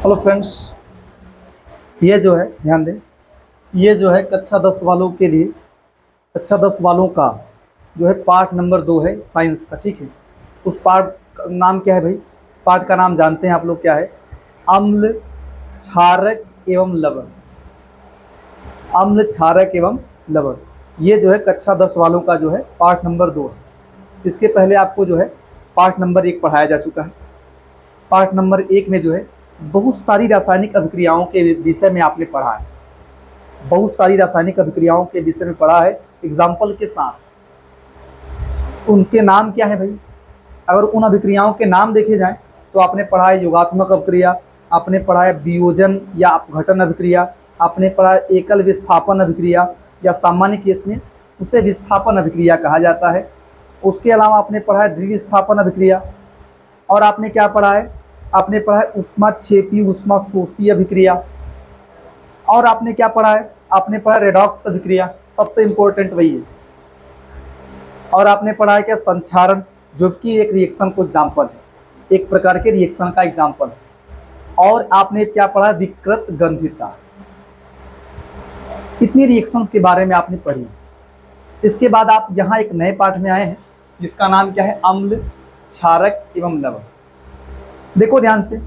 Hello friends, ये जो है ध्यान दें। ये जो है कक्षा 10 वालों के लिए, कक्षा 10 वालों का जो है पार्ट नंबर 2 है साइंस का। ठीक है, उस पार्ट का नाम क्या है भाई? पार्ट का नाम जानते हैं आप लोग क्या है? अम्ल, क्षारक एवं लवण। अम्ल, क्षारक एवं लवण, ये जो है कक्षा 10 वालों का जो है पार्ट नंबर 2 है। इसके पहले आपको जो है पार्ट नंबर 1 पढ़ाया जा चुका है। पार्ट नंबर 1 में जो है बहुत सारी रासायनिक अभिक्रियाओं के विषय में आपने पढ़ा है। बहुत सारी रासायनिक अभिक्रियाओं के विषय में पढ़ा है एग्जाम्पल के साथ। उनके नाम क्या है भाई? अगर उन अभिक्रियाओं के नाम देखे जाएं तो आपने पढ़ा है योगात्मक अभिक्रिया, आपने पढ़ा है वियोजन या अपघटन अभिक्रिया, आपने पढ़ा है एकल विस्थापन अभिक्रिया या सामान्य केस में उसे विस्थापन अभिक्रिया कहा जाता है। उसके अलावा आपने पढ़ा है द्विविस्थापन अभिक्रिया, और आपने क्या पढ़ा है? आपने पढ़ा है ऊष्माक्षेपी ऊष्मा शोषी अभिक्रिया, और आपने क्या पढ़ा है? आपने पढ़ा रेडॉक्स अभिक्रिया, सबसे इंपॉर्टेंट वही है। और आपने पढ़ा है क्या? संक्षारण, जो कि एक रिएक्शन को एग्जाम्पल है, एक प्रकार के रिएक्शन का एग्जाम्पल है। और आपने क्या पढ़ा? विकृत गंधिता। इतनी रिएक्शंस के बारे में आपने पढ़ी। इसके बाद आप यहाँ एक नए पाठ में आए हैं जिसका नाम क्या है? अम्ल, क्षारक एवं लवण। देखो ध्यान से,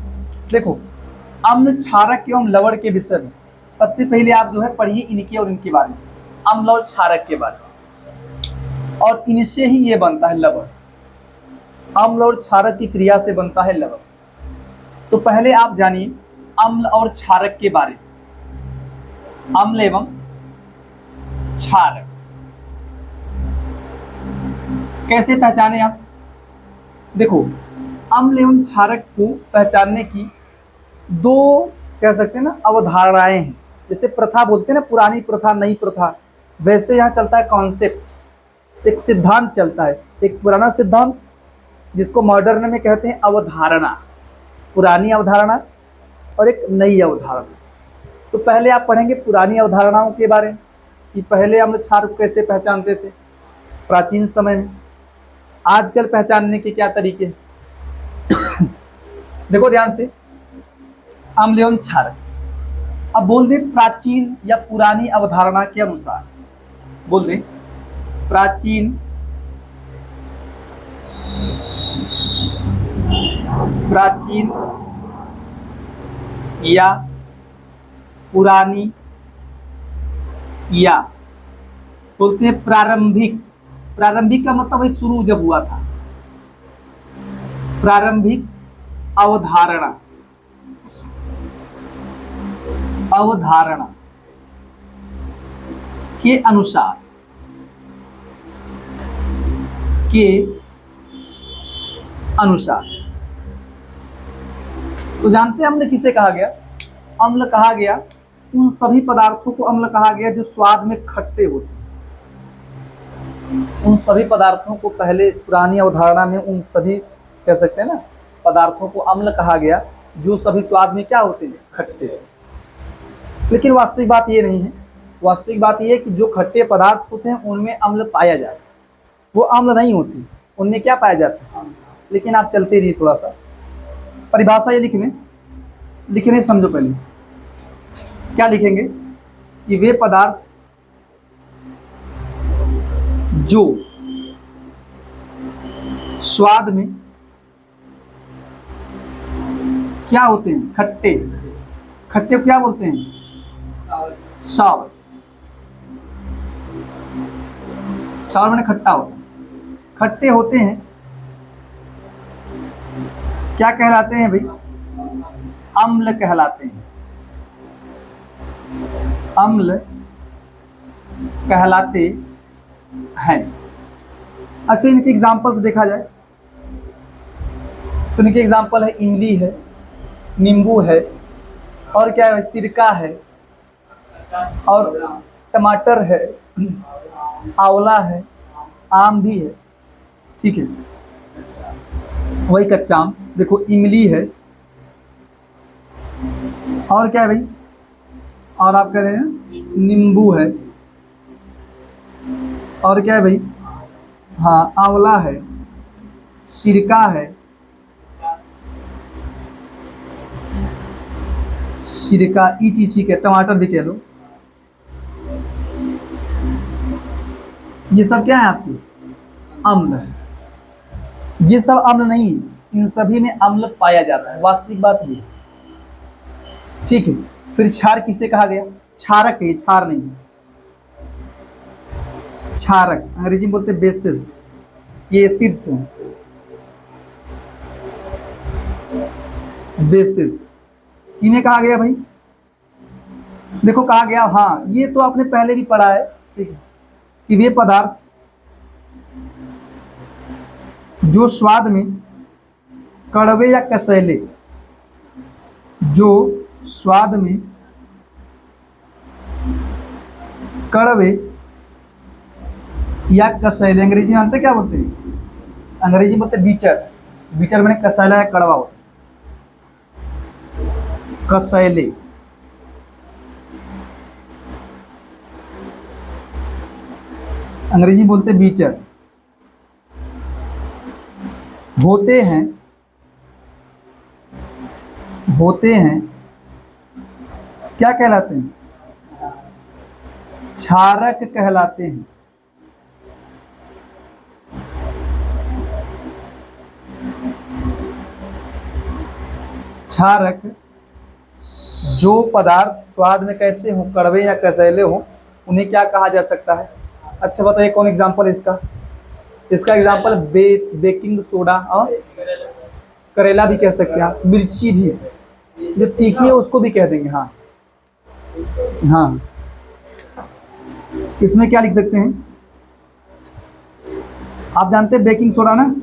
देखो अम्ल, क्षारक एवं लवण के विषय में सबसे पहले आप जो है पढ़िए इनके और इनके बारे में, अम्ल और क्षारक के बारे में। और इनसे ही ये बनता है लवण। अम्ल और क्षारक की क्रिया से बनता है लवण। तो पहले आप जानिए अम्ल और क्षारक के बारे में। अम्ल एवं क्षारक कैसे पहचाने आप? देखो, अम्ल एवं क्षारक को पहचानने की दो, कह सकते हैं ना, अवधारणाएं हैं। जैसे प्रथा बोलते हैं ना, पुरानी प्रथा नई प्रथा, वैसे यहाँ चलता है कॉन्सेप्ट, एक सिद्धांत चलता है। एक पुराना सिद्धांत जिसको मॉडर्न में कहते हैं अवधारणा, पुरानी अवधारणा, और एक नई अवधारणा। तो पहले आप पढ़ेंगे पुरानी अवधारणाओं के बारे में कि पहले अम्ल क्षार को कैसे पहचानते थे प्राचीन समय में, आजकल पहचानने के क्या तरीके हैं। देखो ध्यान से, अम्ल एवं क्षारक। अब बोल दें प्राचीन या पुरानी अवधारणा के अनुसार, बोल दें प्राचीन प्राचीन या पुरानी, या बोलते हैं प्रारंभिक। प्रारंभिक का मतलब है शुरू जब हुआ था। प्रारंभिक अवधारणा, अवधारणा के अनुसार, के अनुसार तो जानते हैं अम्ल किसे कहा गया? अम्ल कहा गया उन सभी पदार्थों को अम्ल कहा गया जो स्वाद में खट्टे होते हैं। उन सभी पदार्थों को पहले पुरानी अवधारणा में उन सभी, कह सकते हैं ना, पदार्थों को अम्ल कहा गया जो सभी स्वाद में क्या होते हैं? खट्टे। लेकिन वास्तविक बात ये नहीं है। वास्तविक बात ये है कि जो खट्टे पदार्थ होते हैं उनमें अम्ल पाया जाता है, वो अम्ल नहीं होती, उनमें क्या पाया जाता है? लेकिन आप चलते रहिए, थोड़ा सा परिभाषा ये लिखने समझो। पहले क्या लिखेंगे कि वे पदार्थ जो स्वाद में क्या होते हैं? खट्टे। खट्टे क्या बोलते हैं? सावर। सावर मैंने खट्टा होता है, खट्टे होते हैं। क्या कहलाते हैं भाई? अम्ल कहलाते हैं। अम्ल कहलाते हैं। अच्छा, इनके एग्जाम्पल्स देखा जाए तो इनके एग्जाम्पल है इमली है, नींबू है, और क्या है? सिरका है, और टमाटर है, आंवला है, आम भी है। ठीक है, वही कच्चा आम। देखो इमली है, और क्या है भाई? और आप कह रहे हैं नींबू है, और क्या है भाई? हाँ, आंवला है, सिरका है, सिरका ETC के, टमाटर भी कह लो, ये सब क्या है आपके अम्ल। ये सब अम्ल नहीं है, इन सभी में अम्ल पाया जाता है, वास्तविक बात ये है, ठीक है। फिर क्षार किसे कहा गया, क्षारक है, क्षार नहीं, क्षारक अंग्रेजी में बोलते हैं बेसिस, ये एसिड्स हैं, बेसिस इन्हें कहा गया भाई, देखो कहा गया, हाँ ये तो आपने पहले भी पढ़ा है, ठीक है, कि वे पदार्थ जो स्वाद में कड़वे या कसैले, जो स्वाद में कड़वे या कसैले, अंग्रेजी में जानते क्या बोलते हैं, अंग्रेजी में बोलते बीटर, बीटर मैंने कसैला या कड़वा होता है, कसैले, अंग्रेजी बोलते बीटर, होते हैं, होते हैं क्या कहलाते हैं, क्षारक कहलाते हैं। क्षारक जो पदार्थ स्वाद में कैसे हो, कड़वे या कसैले हो, उन्हें क्या कहा जा सकता है। अच्छा बताइए कौन एग्जाम्पल इसका, इसका एग्जाम्पल बेकिंग सोडा और करेला भी कह सकते हैं आप, मिर्ची भी, जो तीखी है उसको भी कह देंगे। हाँ हाँ, इसमें क्या लिख सकते हैं, आप जानते हैं बेकिंग सोडा ना,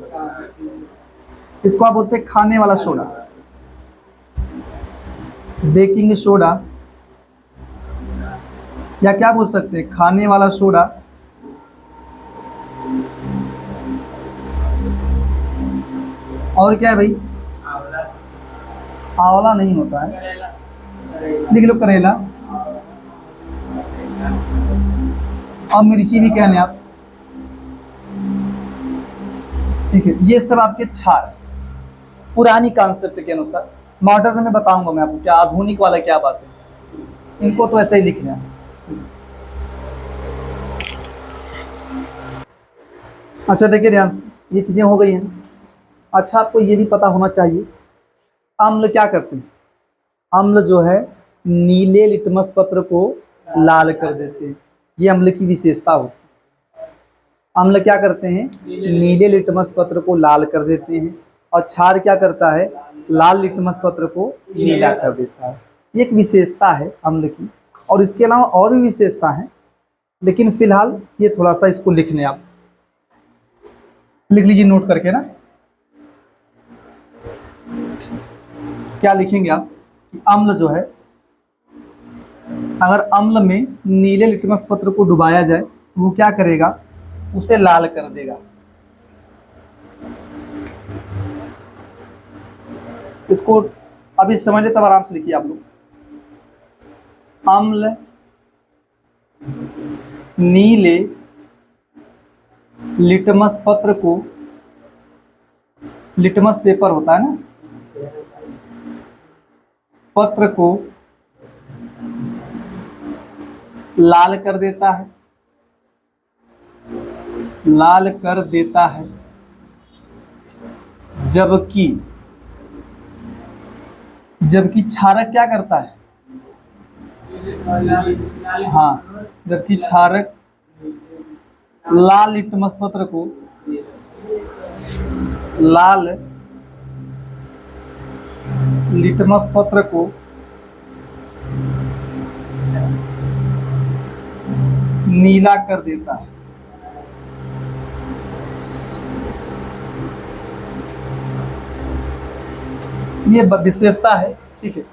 इसको आप बोलते हैं खाने वाला सोडा, बेकिंग सोडा, या क्या बोल सकते हैं खाने वाला सोडा। और क्या है भाई, आंवला नहीं होता है, लिख लो करेला, और मिर्ची भी कह लें आप, ठीक है। ये सब आपके क्षार पुरानी कॉन्सेप्ट के अनुसार, मॉडर्न में बताऊंगा मैं आपको क्या आधुनिक वाला क्या बात है, इनको तो ऐसे ही लिखना है। अच्छा देखिए ध्यान से, ये चीजें हो गई हैं। अच्छा आपको ये भी पता होना चाहिए अम्ल क्या करते हैं, अम्ल जो है नीले लिटमस पत्र को लाल कर देते हैं, ये अम्ल की विशेषता होती है। अम्ल क्या करते हैं, नीले लिटमस पत्र को लाल कर देते हैं, और क्षार क्या करता है, लाल लिटमस पत्र को नीला कर देता है। ये एक विशेषता है अम्ल की, और इसके अलावा और भी विशेषता है, लेकिन फिलहाल ये थोड़ा सा इसको लिख लें, आप लिख लीजिए नोट करके ना। क्या लिखेंगे आप कि अम्ल जो है, अगर अम्ल में नीले लिटमस पत्र को डुबाया जाए तो वो क्या करेगा, उसे लाल कर देगा। इसको अभी समझ ले तब आराम से लिखिए आप लोग, अम्ल नीले लिटमस पत्र को, लिटमस पेपर होता है ना, पत्र को लाल कर देता है, लाल कर देता है, जबकि जबकि क्षारक क्या करता है, हाँ जबकि क्षारक लाल लिटमस पत्र को, लाल लिटमस पत्र को नीला कर देता है। ये विशेषता है, ठीक है।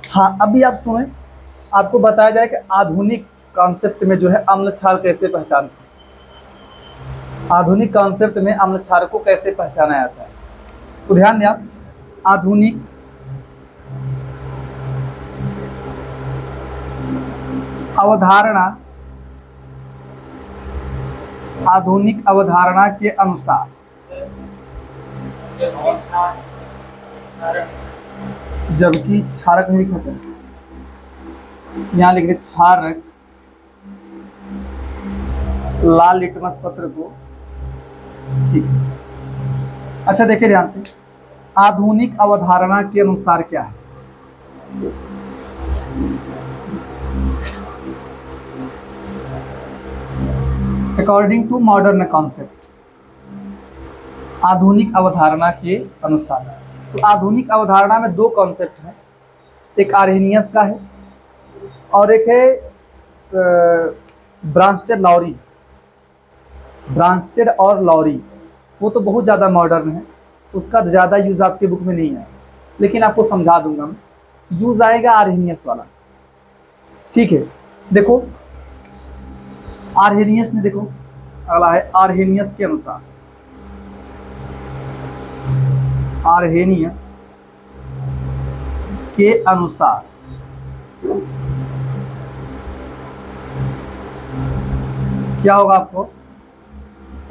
हाँ अभी आप सुने, आपको बताया जाए कि आधुनिक कॉन्सेप्ट में जो है अम्ल क्षार कैसे पहचानते हैं, आधुनिक कॉन्सेप्ट में अम्ल क्षार को कैसे पहचाना जाता है। तो ध्यान दें आप, आधुनिक अवधारणा, आधुनिक अवधारणा के अनुसार जबकि क्षारक में लिखा है, यहाँ लिख रहे क्षारक लाल लिटमस पत्र को, ठीक है। अच्छा देखिए ध्यान से, आधुनिक अवधारणा के अनुसार क्या है? अकॉर्डिंग टू मॉडर्न कॉन्सेप्ट, आधुनिक अवधारणा के अनुसार। तो आधुनिक अवधारणा में दो कॉन्सेप्ट हैं, एक आर्हेनियस का है और एक है ब्रांस्टेड लॉरी। ब्रांस्टेड और लॉरी वो तो बहुत ज़्यादा मॉडर्न है, उसका ज़्यादा यूज़ आपके बुक में नहीं है, लेकिन आपको समझा दूंगा मैं। यूज़ आएगा आर्हेनियस वाला, ठीक है। देखो आर्हेनियस ने, देखो अगला है आर्हेनियस के अनुसार, आर्हेनियस के अनुसार क्या होगा आपको?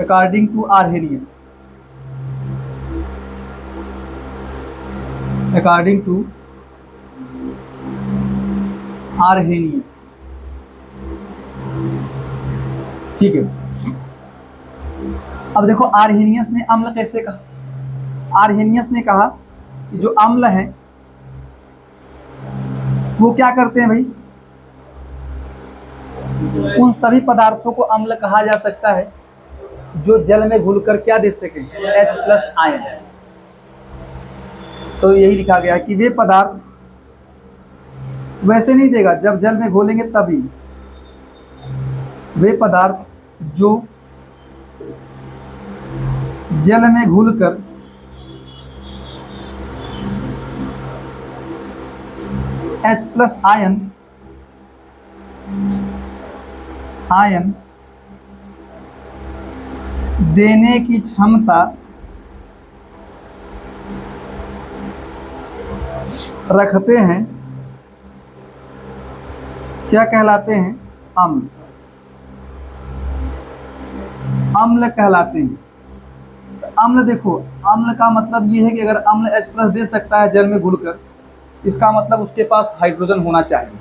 According to Arrhenius, according to Arrhenius, ठीक है। अब देखो आर्हेनियस ने अम्ल कैसे कहा? आर्हेनियस ने कहा कि जो अम्ल है वो क्या करते हैं भाई, उन सभी पदार्थों को अम्ल कहा जा सकता है जो जल में घुलकर क्या दे सके, H+ आयन। तो यही लिखा गया कि वे पदार्थ वैसे नहीं देगा, जब जल में घोलेंगे तभी, वे पदार्थ जो जल में घुलकर H+ आयन देने की क्षमता रखते हैं, क्या कहलाते हैं? अम्ल। अम्ल कहलाते हैं। तो अम्ल देखो, अम्ल का मतलब ये है कि अगर अम्ल H+ दे सकता है जल में घुलकर, इसका मतलब उसके पास हाइड्रोजन होना चाहिए।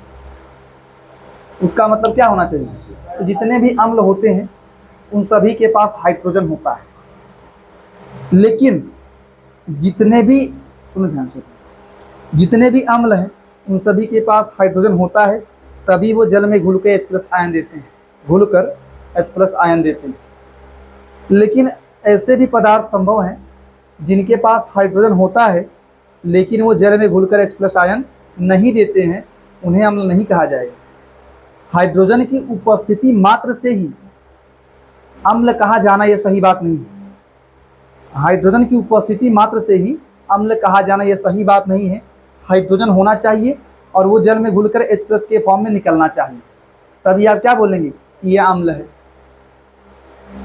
उसका मतलब क्या होना चाहिए? तो जितने भी अम्ल होते हैं उन सभी के पास हाइड्रोजन होता है, लेकिन जितने भी, सुनो ध्यान से, जितने भी अम्ल हैं उन सभी के पास हाइड्रोजन होता है, तभी वो जल में घुल के H+ आयन देते हैं, घुलकर H+ आयन देते हैं। लेकिन ऐसे भी पदार्थ संभव हैं जिनके पास हाइड्रोजन होता है लेकिन वो जल में घुलकर H+ आयन नहीं देते हैं, उन्हें अम्ल नहीं कहा जाएगा। हाइड्रोजन की उपस्थिति मात्र से ही अम्ल कहा जाना यह सही बात नहीं है। हाइड्रोजन की उपस्थिति मात्र से ही अम्ल कहा जाना यह सही बात नहीं है। हाइड्रोजन होना चाहिए और वो जल में घुलकर H+ के फॉर्म में निकलना चाहिए, तभी आप क्या बोलेंगे कि यह अम्ल है।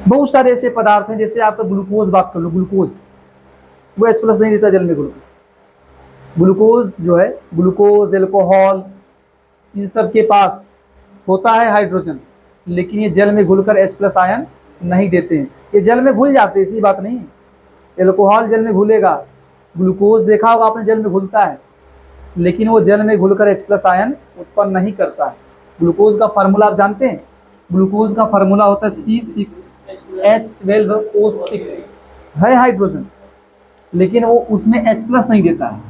बहुत सारे ऐसे पदार्थ हैं, जैसे आपका ग्लूकोज बात कर लो, ग्लूकोज वो H+ नहीं देता जल में घुलकर। ग्लूकोज जो है, ग्लूकोज, एल्कोहल, इन सब के पास होता है हाइड्रोजन, लेकिन ये जल में घुलकर H+ आयन नहीं देते हैं। ये जल में घुल जाते हैं, ऐसी बात नहीं है। एल्कोहल जल में घुलेगा, ग्लूकोज देखा होगा आपने जल में घुलता है, लेकिन वो जल में घुलकर H+ आयन उत्पन्न नहीं करता है। ग्लूकोज का फार्मूला आप जानते हैं? ग्लूकोज का फार्मूला होता है C6H12O6, है हाइड्रोजन, लेकिन वो उसमें H+ नहीं देता है।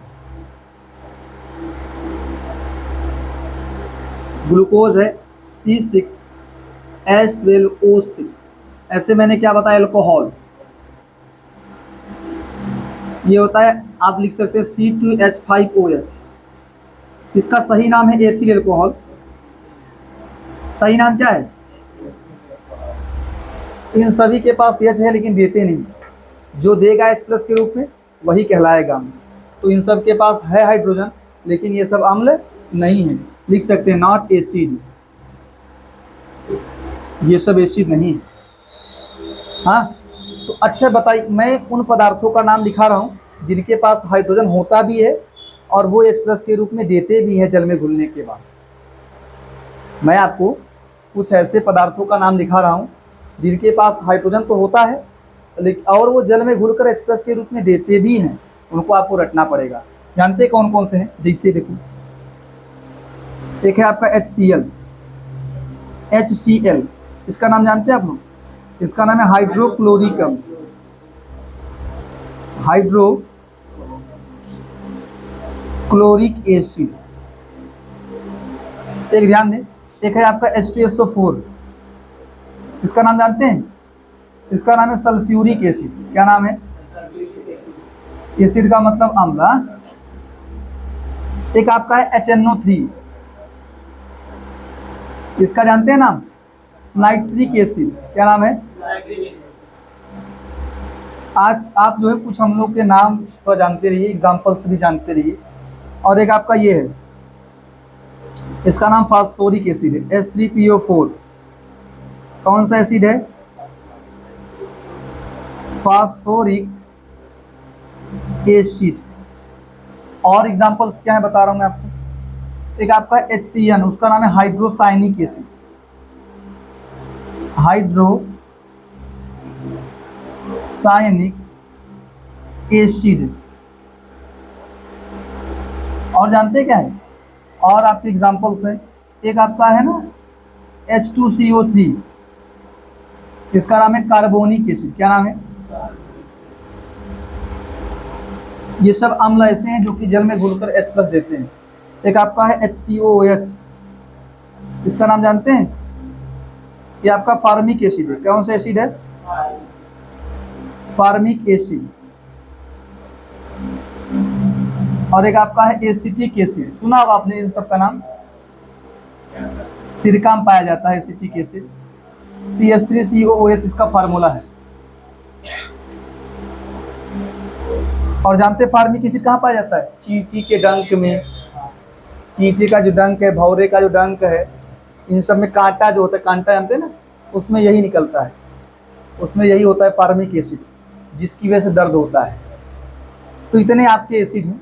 ग्लूकोज है C6H12O6। ऐसे मैंने क्या बताया, एल्कोहल ये होता है, आप लिख सकते हैं C2H5OH। इसका सही नाम है एथिल एल्कोहल। सही नाम क्या है? इन सभी के पास H है लेकिन देते नहीं, जो देगा H+ के रूप में वही कहलाएगा अम्ल। तो इन सब के पास है हाइड्रोजन, लेकिन ये सब अम्ल नहीं है। लिख सकते हैं नॉट एसिड, ये सब एसिड नहीं है। हाँ, तो अच्छा बताइए, मैं उन पदार्थों का नाम लिखा रहा हूँ जिनके पास हाइड्रोजन होता भी है और वो H+ के रूप में देते भी हैं जल में घुलने के बाद। मैं आपको कुछ ऐसे पदार्थों का नाम लिखा रहा हूँ जिनके पास हाइड्रोजन तो होता है लेकिन और वो जल में घुलकर H+ के रूप में देते भी हैं, उनको आपको रटना पड़ेगा। जानते कौन कौन से हैं? जैसे देखो, एक है आपका HCl, इसका नाम जानते हैं आप लोग? इसका नाम है हाइड्रोक्लोरिकम, हाइड्रोक्लोरिक एसिड। एक ध्यान दें, एक है आपका H2SO4, इसका नाम जानते हैं? इसका नाम है सल्फ्यूरिक एसिड। क्या नाम है? एसिड का मतलब अम्ल। एक आपका है HNO3, इसका जानते हैं नाम? Nitric acid. क्या नाम है? आज आप जो है कुछ हम लोग के नाम तो जानते रहिए, एग्जाम्पल्स भी जानते रहिए। और एक आपका ये है, इसका नाम फास्फोरिक एसिड है, H3PO4। कौन सा एसिड है? Phosphoric acid. और एग्जाम्पल्स क्या है बता रहा हूं मैं आपको। एक आपका HCN, उसका नाम है हाइड्रोसाइनिक एसिड, हाइड्रोसाइनिक एसिड। और जानते क्या है? और आपके एग्जाम्पल्स है, एक आपका है ना H2CO3, इसका नाम है कार्बोनिक एसिड। क्या नाम है? ये सब अम्ल ऐसे हैं जो कि जल में घुलकर H+ देते हैं। एक आपका है HCOOH, इसका नाम जानते हैं? ये आपका फार्मिक एसिड है। कौन सा एसिड है? Formic acid. और एक आपका है एसिटिक एसिड, सुना होगा आपने इन सब का नाम। सिरका में पाया जाता है एसिटिक एसिड, CH3COOH इसका फार्मूला है। और जानते फार्मिक एसिड कहाँ पाया जाता है? चींटी के डंक में। चींटी का जो डंक है, भौरे का जो डंक है, इन सब में कांटा जो होता है, कांटा जानते हैं ना, उसमें यही निकलता है, उसमें यही होता है फार्मिक एसिड, जिसकी वजह से दर्द होता है। तो इतने आपके एसिड हैं,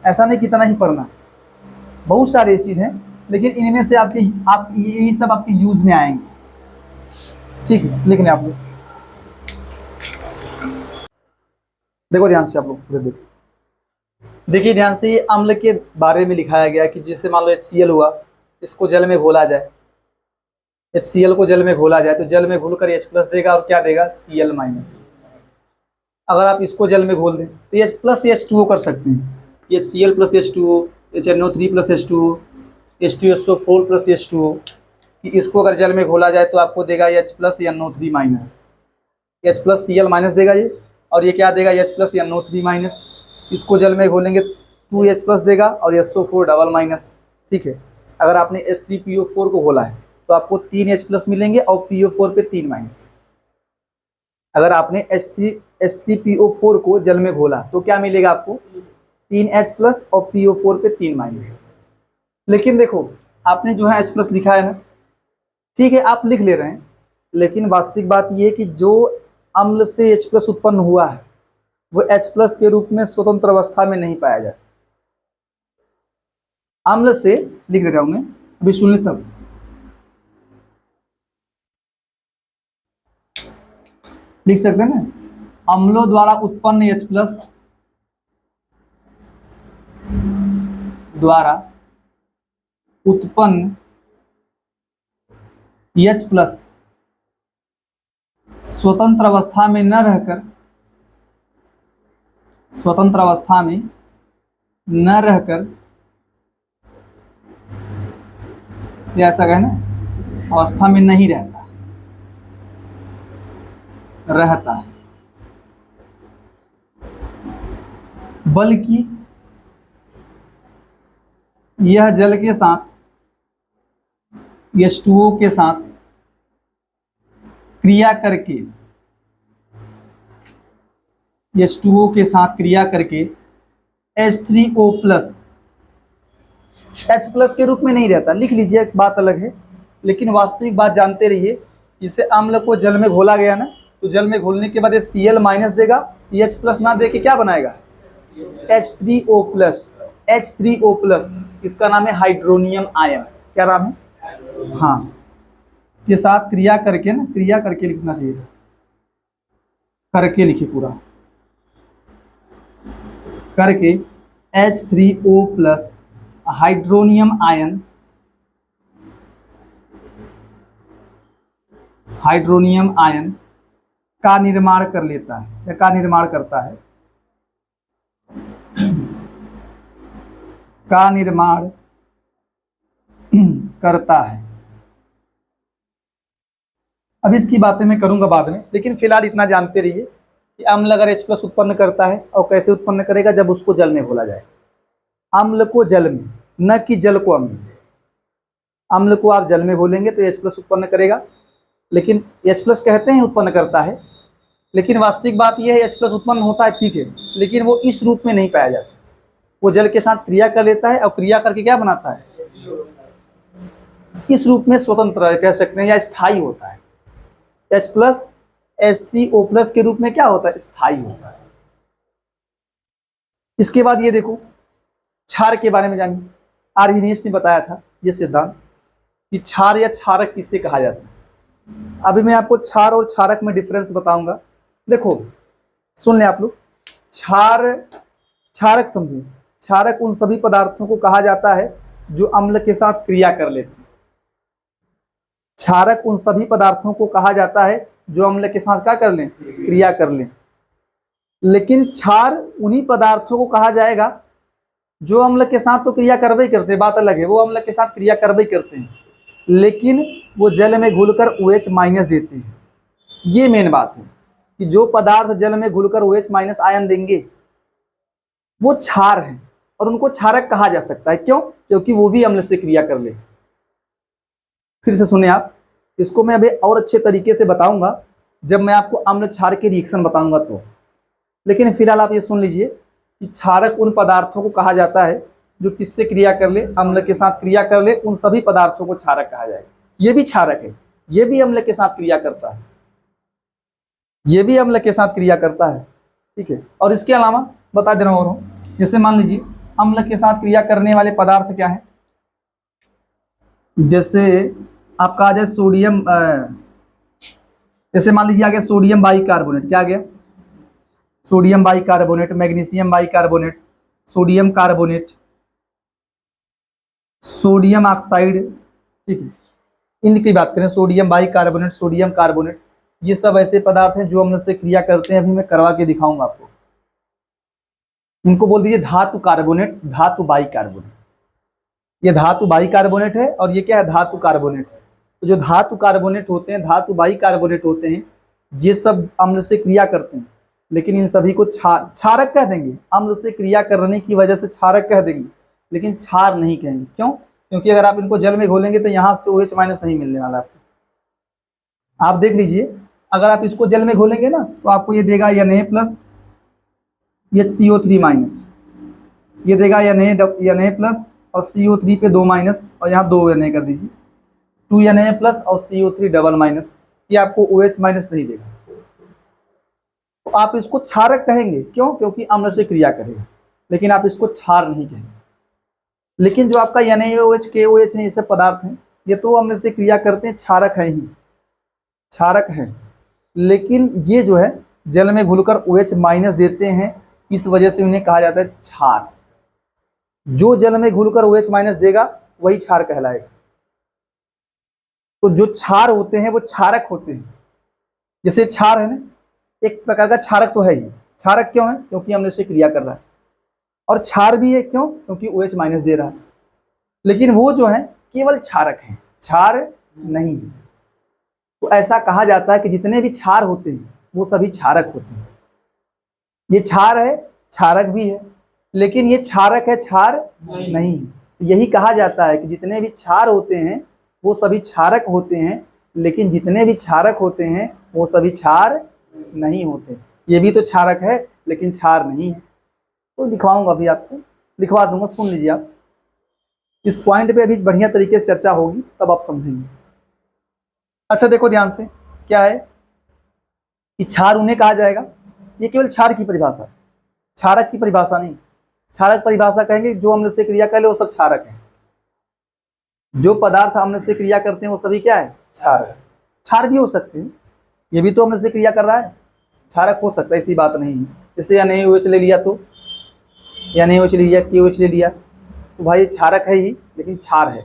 ऐसा नहीं कितना ही पढ़ना, बहुत सारे एसिड हैं, लेकिन इनमें से आप यही सब आपके यूज में आएंगे। ठीक है, लिख लें आप लोग। देखो ध्यान से आप लोग पूरे देखिए ध्यान से, ये अम्ल के बारे में लिखाया गया कि जैसे मान लो HCl हुआ, इसको जल में घोला जाए, HCl को जल में घोला जाए तो जल में घुलकर H+ देगा और क्या देगा? Cl-। अगर आप इसको जल में घोल दें तो H+ H2O कर सकते हैं, ये Cl + H2O, HNO3 + H2O, H2SO4 + H2O। कि इसको अगर जल में घोला जाए तो आपको देगा H+ NO3-, H+ Cl- देगा ये, और ये क्या देगा? H+ NO3-। इसको जल में घोलेंगे 2H+ देगा और SO4 "। ठीक है, अगर आपने H3PO4 को घोला है तो आपको 3H+ मिलेंगे और PO4 पे 3-। अगर आपने H3PO4 को जल में घोला तो क्या मिलेगा आपको? 3H+ और PO4 पे 3-। लेकिन देखो, आपने जो है H+ लिखा है ना, ठीक है आप लिख ले रहे हैं, लेकिन वास्तविक बात यह है कि जो अम्ल से H+ उत्पन्न हुआ है वो H+ के रूप में स्वतंत्र अवस्था में नहीं पाया जाता। अम्ल से लिख दे रहा हूं मैं, अभी सुन ले तब। लिख सकते हैं ना, अम्लों द्वारा उत्पन्न H+ द्वारा उत्पन्न H+ स्वतंत्र अवस्था में न रहकर, स्वतंत्र अवस्था में न रहकर, या ऐसा कहना, अवस्था में नहीं रहता, रहता है, बल्कि यह जल के साथ, H2O के साथ क्रिया करके, H2O के साथ क्रिया करके H3O+, H+ के रूप में नहीं रहता। लिख लीजिए, एक बात अलग है, लेकिन वास्तविक बात जानते रहिए। इसे अम्ल को जल में घोला गया ना, तो जल में घोलने के बाद ये Cl- देगा, H+ ना दे के क्या बनाएगा? H3O+, H3O+, इसका नाम है हाइड्रोनियम आयन। क्या नाम है? हाँ, के साथ क्रिया करके ना, क्रिया करके लिखना चाहिए, करके लिखिए पूरा, करके H3O+ hydronium ion hydronium ion का निर्माण कर लेता है या का निर्माण करता है, का निर्माण करता है। अब इसकी बातें मैं करूंगा बाद में, लेकिन फिलहाल इतना जानते रहिए कि अम्ल अगर H प्लस उत्पन्न करता है और कैसे उत्पन्न करेगा, जब उसको जल में घोला जाए। अम्ल को जल में, न कि जल को अम्ल में। अम्ल को आप जल में घोलेंगे तो H प्लस उत्पन्न करेगा, लेकिन H प्लस कहते हैं उत्पन्न करता है, लेकिन वास्तविक बात यह है H प्लस उत्पन्न होता है, ठीक है, लेकिन वो इस रूप में नहीं पाया जाता। वो जल के साथ क्रिया कर लेता है और क्रिया करके क्या बनाता है, इस रूप में स्वतंत्र कह सकते हैं या स्थायी होता है। H प्लस HCO प्लस के रूप में क्या होता है, स्थायी होता है। इसके बाद ये देखो क्षार के बारे में जानिए। आर्हेनियस ने बताया था ये सिद्धांत कि क्षार या क्षारक किससे कहा जाता है। अभी मैं आपको क्षार और क्षारक में डिफरेंस बताऊंगा। देखो सुन लें आप लोग, क्षार क्षारक समझिए, क्षारक उन सभी पदार्थों को कहा जाता है जो अम्ल के साथ क्रिया कर लेते हैं। क्षारक उन सभी पदार्थों को कहा जाता है जो अम्ल के साथ क्या कर लें, क्रिया कर लें। लेकिन क्षार उन्हीं पदार्थों को कहा जाएगा जो अम्ल के साथ तो क्रिया करबे ही करते हैं, बात अलग है, वो अम्ल के साथ क्रिया करबे ही करते हैं, लेकिन वो जल में घुलकर OH माइनस देते हैं। ये मेन बात है कि जो पदार्थ जल में घुलकर OH माइनस आयन देंगे वो क्षार है, और उनको क्षारक कहा जा सकता है। क्यों? क्योंकि वो भी अम्ल से क्रिया कर ले। फिर से सुने आप, इसको मैं अभी और अच्छे तरीके से बताऊंगा जब मैं आपको अम्ल क्षार के रिएक्शन बताऊंगा तो। लेकिन फिलहाल आप ये सुन लीजिए कि क्षारक उन पदार्थों को कहा जाता है जो किससे क्रिया कर ले, अम्ल के साथ क्रिया कर ले, उन सभी पदार्थों को क्षारक कहा जाएगा। ये भी क्षारक है, ये भी अम्ल के साथ क्रिया करता है, ये भी अम्ल के साथ क्रिया करता है, ठीक है। और इसके अलावा बता दे रहा हूँ, जैसे मान लीजिए अम्ल के साथ क्रिया करने वाले पदार्थ क्या है, जैसे आपका आ जाए सोडियम, जैसे मान लीजिए आ गया सोडियम बाइकार्बोनेट, क्या आ गया, sodium bicarbonate, magnesium bicarbonate, sodium carbonate, sodium oxide, ठीक है। इनकी बात करें, सोडियम बाइकार्बोनेट, सोडियम कार्बोनेट, ये सब ऐसे पदार्थ हैं जो अम्ल से क्रिया करते हैं। अभी मैं करवा के दिखाऊंगा आपको। इनको बोल दीजिए धातु कार्बोनेट, धातु बाइकार्बोनेट। ये धातु बाइकार्बोनेट है और ये क्या है, धातु कार्बोनेट है। तो जो धातु कार्बोनेट होते हैं, धातु बाइकार्बोनेट होते हैं, ये सब अम्ल से क्रिया करते हैं, लेकिन इन सभी को क्षारक कह देंगे। अम्ल से क्रिया करने की वजह से क्षारक कह देंगे, लेकिन क्षार नहीं कहेंगे। क्यों? क्योंकि अगर आप इनको जल में घोलेंगे तो यहाँ से OH माइनस नहीं मिलने वाला आपको। आप देख लीजिए, अगर आप इसको जल में घोलेंगे ना तो आपको ये देगा Na प्लस HCO3 माइनस, ये देगा Na प्लस और CO3 पे 2 माइनस, और यहाँ 2 Na कर दीजिए, 2 Na प्लस और CO3 डबल माइनस, ये आपको OH माइनस नहीं देगा। तो आप इसको क्षारक कहेंगे। क्यों? क्योंकि अम्ल से क्रिया करेगा, लेकिन आप इसको क्षार नहीं कहेंगे। लेकिन जो आपका NaOH KOH है, ये सब पदार्थ हैं, ये तो अम्ल से क्रिया करते हैं, क्षारक है ही, क्षारक है। लेकिन ये जो है जल में घुलकर OH माइनस देते हैं, इस वजह से उन्हें कहा जाता है क्षार। जो जल में घुलकर OH माइनस देगा वही क्षार कहलाएगा। तो जो क्षार होते हैं वो क्षारक होते हैं। जैसे क्षार है ना, एक प्रकार का क्षारक तो है ही। क्षारक क्यों है? क्योंकि अम्ल से क्रिया कर रहा है। और क्षार भी है, क्यों? क्योंकि OH माइनस दे रहा है। लेकिन वो जो है केवल क्षारक है, क्षार नहीं है। तो ऐसा कहा जाता है कि जितने भी क्षार होते हैं वो सभी क्षारक होते हैं। ये क्षार है, क्षारक भी है, लेकिन ये क्षारक है, क्षार नहीं है। यही कहा जाता है कि जितने भी क्षार होते हैं वो सभी क्षारक होते हैं, लेकिन जितने भी क्षारक होते हैं वो सभी क्षार नहीं होते। ये भी तो क्षारक है लेकिन क्षार नहीं है। तो लिखवाऊंगा, अभी आपको लिखवा दूंगा, सुन लीजिए आप। इस पॉइंट पे अभी बढ़िया तरीके से चर्चा होगी, तब आप समझेंगे। अच्छा देखो ध्यान से, क्या है कि क्षार उन्हें कहा जाएगा, ये केवल क्षार की परिभाषा है, क्षारक की परिभाषा नहीं। क्षारक परिभाषा कहेंगे जो अम्ल से क्रिया कर ले वो सब क्षारक है। जो पदार्थ अम्ल से क्रिया करते हैं वो सभी क्या है, क्षारक। क्षार भी हो सकते हैं, ये भी तो अम्ल से क्रिया कर रहा है, क्षारक हो सकता है, ऐसी बात नहीं है। जैसे NaOH ले लिया तो NaOH ले लिया, KOH ले लिया, तो भाई क्षारक है ही, लेकिन क्षार है,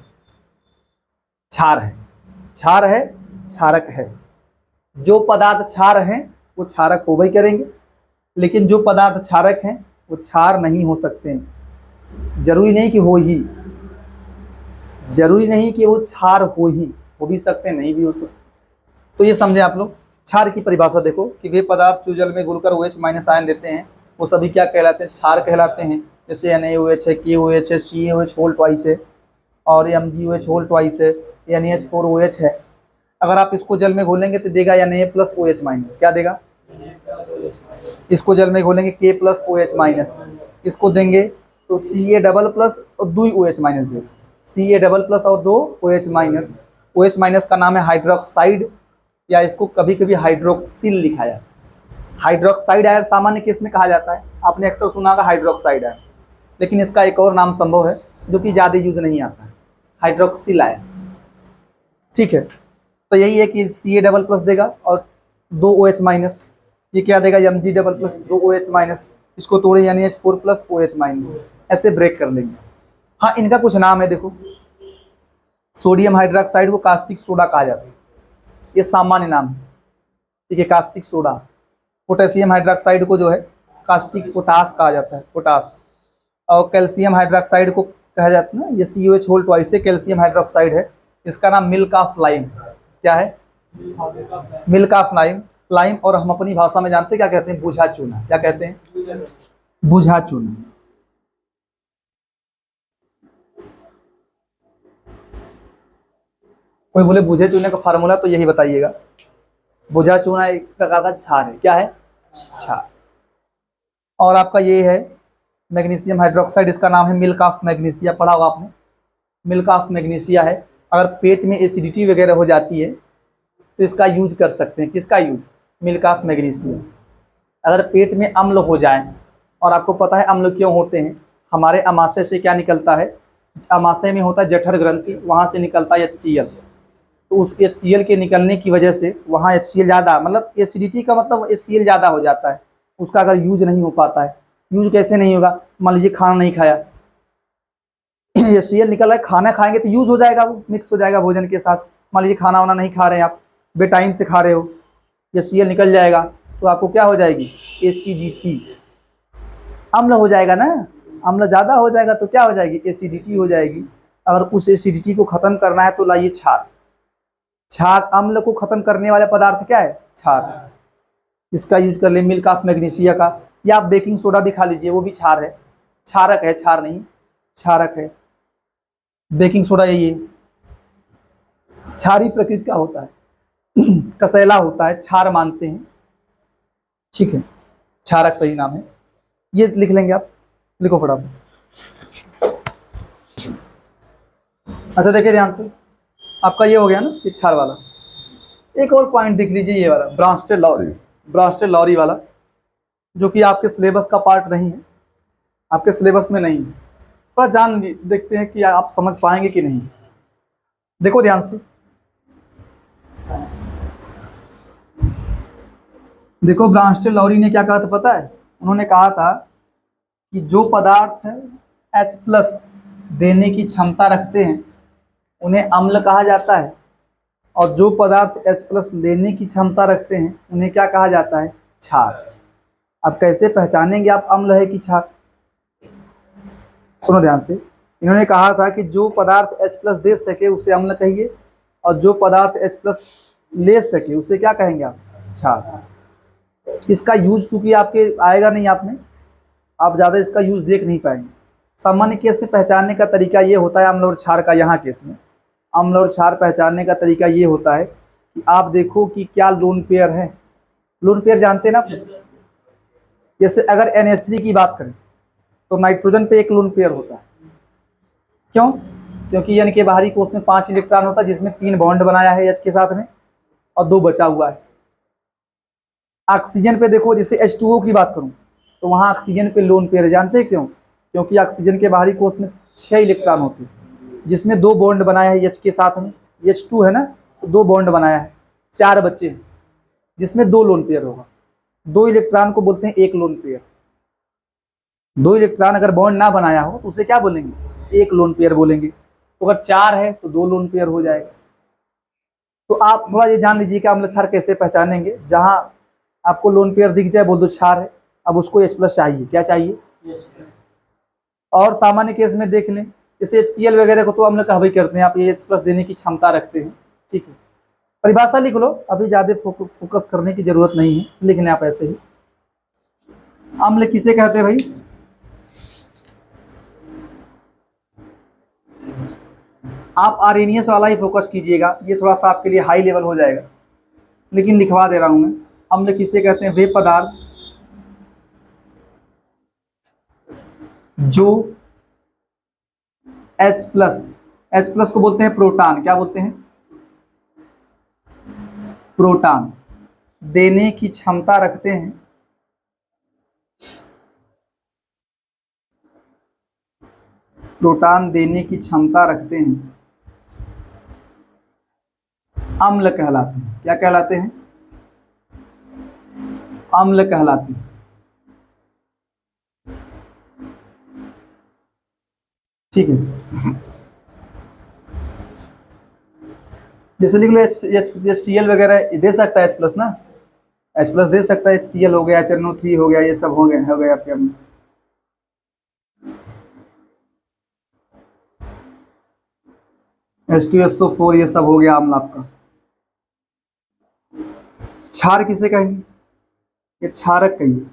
क्षार है, क्षार है, क्षारक है। जो पदार्थ क्षार हैं वो क्षारक होवे ही करेंगे, लेकिन जो पदार्थ क्षारक हैं वो क्षार नहीं हो सकते हैं। जरूरी नहीं कि हो ही, जरूरी नहीं कि वो क्षार हो भी सकते हैं, नहीं भी हो सकते। तो ये समझे आप लोग। क्षार की परिभाषा देखो कि वे पदार्थ जो जल में घुलकर OH माइनस आयन देते हैं वो सभी क्या कहलाते हैं, क्षार कहलाते हैं। जैसे NaOH है, KOH है, CaOH होल ट्वाइस है और MgOH होल ट्वाइस है, NaH4OH है। अगर आप इसको जल में घोलेंगे तो देगा Na प्लस OH माइनस, क्या देगा, इसको जल में घोलेंगे K प्लस OH माइनस, इसको देंगे तो Ca डबल प्लस और 2 OH माइनस देगा, Ca डबल प्लस और 2 OH माइनस। OH माइनस का नाम है हाइड्रोक्साइड, या इसको कभी कभी हाइड्रोक्सिल लिखा जाता है। हाइड्रोक्साइड आयन सामान्य केस में कहा जाता है, आपने अक्सर सुना होगा हाइड्रोक्साइड आयन, लेकिन इसका एक और नाम संभव है जो कि ज़्यादा यूज नहीं आता है, हाइड्रोक्सिल आयन। ठीक है, तो यही है कि Ca डबल प्लस देगा और 2 OH माइनस, ये क्या देगा Mg double plus 2 OH minus, इसको तोड़े NaH4 प्लस OH माइनस, ऐसे ब्रेक कर लेंगे। हाँ, इनका कुछ नाम है देखो, सोडियम हाइड्रोक्साइड को कास्टिक सोडा कहा जाता है, ये सामान्य नाम है, ठीक है, कास्टिक सोडा। पोटेशियम हाइड्रोक्साइड को जो है कास्टिक पोटास कहा जाता है, पोटास। और कैल्शियम हाइड्रोक्साइड को कहा जाता है ना, ये COH होल ट्वाइस से कैल्शियम हाइड्रोक्साइड है, इसका नाम मिल्क ऑफ लाइम, क्या है, मिल्क ऑफ लाइम, लाइम। और हम अपनी भाषा में जानते हैं क्या कहते हैं, बुझा चूना, क्या कहते हैं, बुझा चूना। कोई बोले बुझे चूने का फार्मूला तो यही बताइएगा। बुझा चूना एक प्रकार का क्षार है, क्या है, क्षार। और आपका ये है मैग्नीशियम हाइड्रोक्साइड, इसका नाम है मिल्क ऑफ मैग्नीशिया, पढ़ा होगा आपने, मिल्क ऑफ मैग्नीशिया है। अगर पेट में एसिडिटी वगैरह हो जाती है तो इसका यूज कर सकते हैं, किसका यूज, मिल्क ऑफ मैग्नीशिया। अगर पेट में अम्ल हो जाए, और आपको पता है अम्ल क्यों होते हैं, हमारे अमाशय से क्या निकलता है, अमाशय में होता है जठर ग्रंथि, वहाँ से निकलता है HCl, तो उस HCl के निकलने की वजह से वहाँ HCl ज़्यादा, मतलब एसिडिटी का मतलब HCl ज़्यादा हो जाता है, उसका अगर यूज नहीं हो पाता है। यूज कैसे नहीं होगा, मान लीजिए खाना नहीं खाया, HCl निकल रहा है, खाना खाएंगे तो यूज हो जाएगा, वो मिक्स हो जाएगा भोजन के साथ। मान लीजिए खाना वाना नहीं खा रहे हैं आप, बेटाइम से खा रहे हो, HCl निकल जाएगा तो आपको क्या हो जाएगी, एसिडिटी, अम्ल हो जाएगा ना, अम्ल ज़्यादा हो जाएगा तो क्या हो जाएगी, एसिडिटी हो जाएगी। अगर उस एसिडिटी को ख़त्म करना है तो लाइए क्षार, क्षार अम्ल को ख़त्म करने वाला पदार्थ क्या है, क्षार, इसका यूज कर ले मिल्क ऑफ मैग्नीशिया का। या आप बेकिंग सोडा भी खा लीजिए, वो भी क्षार है, क्षारक है, क्षार नहीं क्षारक है। बेकिंग सोडा यही है, क्षारी प्रकृति का होता है, कसैला होता है, क्षार मानते हैं, ठीक है, क्षारक सही नाम है, ये लिख लेंगे आप, लिखो फटाफट। अच्छा देखिए ध्यान से, आपका ये हो गया ना ये क्षार वाला। एक और पॉइंट देख लीजिए, ये वाला ब्रांस्टेड लॉरी, ब्रांस्टेड लॉरी वाला, जो कि आपके सिलेबस का पार्ट नहीं है, आपके सिलेबस में नहीं है। थोड़ा जान देखते हैं कि आप समझ पाएंगे कि नहीं। देखो ध्यान से, देखो ब्रांस्टेड लॉरी ने क्या कहा था पता है, उन्होंने कहा था कि जो पदार्थ H प्लस देने की क्षमता रखते हैं उन्हें अम्ल कहा जाता है, और जो पदार्थ H प्लस लेने की क्षमता रखते हैं उन्हें क्या कहा जाता है, क्षार। अब कैसे पहचानेंगे आप अम्ल है कि क्षार, सुनो ध्यान से। इन्होंने कहा था कि जो पदार्थ H प्लस दे सके उसे अम्ल कहिए, और जो पदार्थ H प्लस ले सके उसे क्या कहेंगे आप, क्षार। इसका यूज चूंकि आपके आएगा नहीं, आप ज़्यादा इसका यूज देख नहीं पाएंगे। सामान्य केस में पहचानने का तरीका ये होता है अम्ल और क्षार का, यहाँ केस में अम्ल और क्षार पहचानने का तरीका ये होता है कि आप देखो कि क्या लोन पेयर है, लोन पेयर जानते हैं ना। जैसे अगर NH3 की बात करें तो नाइट्रोजन पे एक लोन पेयर होता है, क्यों, क्योंकि N के बाहरी कोष में 5 इलेक्ट्रॉन होता है, जिसमें 3 बॉन्ड बनाया है H के साथ में और 2 बचा हुआ है। ऑक्सीजन पे देखो, जैसे H2O की बात करूं तो वहाँ ऑक्सीजन पे लोन पेयर, जानते हैं क्यों, क्योंकि ऑक्सीजन के बाहरी कोष में 6 इलेक्ट्रॉन होते हैं, जिसमें 2 बॉन्ड बनाया है H के साथ में, H2 है ना, तो 2 बॉन्ड बनाया है, 4 बच्चे हैं, जिसमें 2 लोन पेयर होगा। 2 इलेक्ट्रॉन को बोलते हैं एक लोन पेयर। 2 इलेक्ट्रॉन अगर बॉन्ड ना बनाया हो तो उसे क्या बोलेंगे, एक लोन पेयर बोलेंगे। तो अगर 4 है तो 2 लोन पेयर हो जाएगा। तो आप थोड़ा ये जान लीजिए कि अम्ल क्षार कैसे पहचानेंगे। जहां आपको लोन पेयर दिख जाए बोल दो क्षार है, अब उसको H+ चाहिए, क्या चाहिए। और सामान्य केस में देख लें, जैसे HCl वगैरह को तो अम्ल कहवे करते हैं, आप ये H+ देने की क्षमता रखते हैं, ठीक है। परिभाषा लिख लो, अभी ज्यादा फोकस करने की जरूरत नहीं है, लिखने आप ऐसे ही। अम्ल किसे कहते हैं भाई, आप आर्हेनियस वाला ही फोकस कीजिएगा, ये थोड़ा सा आपके लिए हाई लेवल हो जाएगा, लेकिन लिखवा दे रहा हूं मैं। अम्ल किसे कहते हैं, वे पदार्थ जो H+ को बोलते हैं प्रोटॉन, क्या बोलते हैं, प्रोटॉन देने की क्षमता रखते हैं, प्रोटॉन देने की क्षमता रखते हैं, अम्ल कहलाते हैं। क्या कहलाते हैं, अम्ल कहलाते हैं, ठीक है। जैसे लिख लो HCl वगैरह दे सकता है H+ ना, H+ दे सकता है, HCl हो गया, HNO3 हो गया, ये सब हो गया आपके अम्ल। H2SO4 ये सब हो गया अम्ल आपका। क्षार किसे कहेंगे, ये क्षारक कहिए,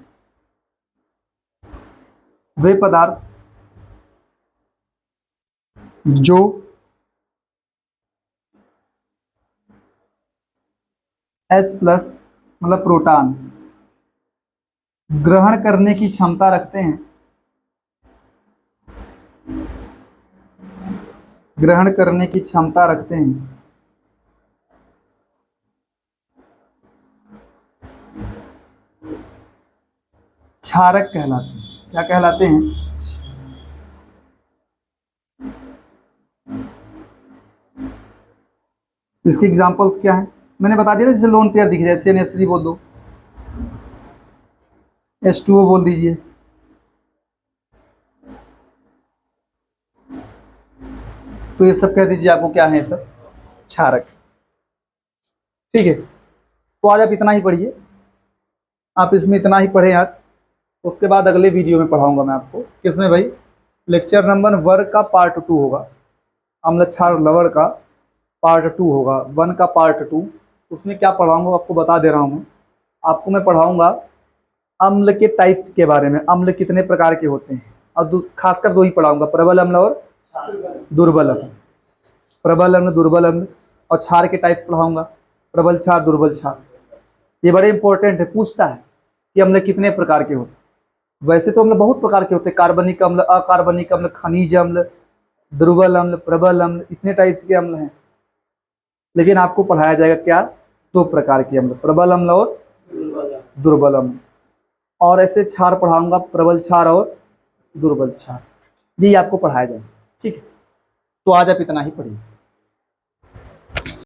वे पदार्थ जो H+ मतलब प्रोटॉन ग्रहण करने की क्षमता रखते हैं, ग्रहण करने की क्षमता रखते हैं, क्षारक कहलाते हैं। क्या कहलाते हैं, इसके एग्जांपल्स क्या हैं, मैंने बता दिया ना, जैसे लोन पेयर दिख जाए, CnH3 बोल दो, H2O बोल दीजिए, तो ये सब कह दीजिए आपको क्या है, ये सब क्षारक, ठीक है। तो आज आप इतना ही पढ़िए, आप इसमें इतना ही पढ़ें आज, उसके बाद अगले वीडियो में पढ़ाऊंगा मैं आपको, किसमें भाई, लेक्चर नंबर 1 का पार्ट 2 होगा, अम्ल क्षार लवण का पार्ट 2 होगा, 1 का पार्ट 2, उसमें क्या पढ़ाऊंगा आपको बता दे रहा हूँ। आपको मैं पढ़ाऊंगा अम्ल के टाइप्स के बारे में, अम्ल कितने प्रकार के होते हैं, और खासकर 2 ही पढ़ाऊंगा, प्रबल अम्ल और दुर्बल अम्ल, प्रबल अम्ल दुर्बल अम्ल, और क्षार के टाइप्स पढ़ाऊंगा, प्रबल क्षार दुर्बल क्षार। ये बड़े इंपॉर्टेंट है, पूछता है कि अम्ल कितने प्रकार के होते हैं। वैसे तो अम्ल बहुत प्रकार के होते हैं, कार्बनिक अम्ल, अकार्बनिक अम्ल, खनिज अम्ल, दुर्बल अम्ल, प्रबल अम्ल, इतने टाइप्स के अम्ल हैं, लेकिन आपको पढ़ाया जाएगा क्या, 2 प्रकार के अम्ल, प्रबल अम्ल और दुर्बल अम्ल, और ऐसे क्षार पढ़ाऊंगा, प्रबल क्षार और दुर्बल क्षार, ये आपको पढ़ाया जाएगा, ठीक है। तो आज आप इतना ही पढ़िए।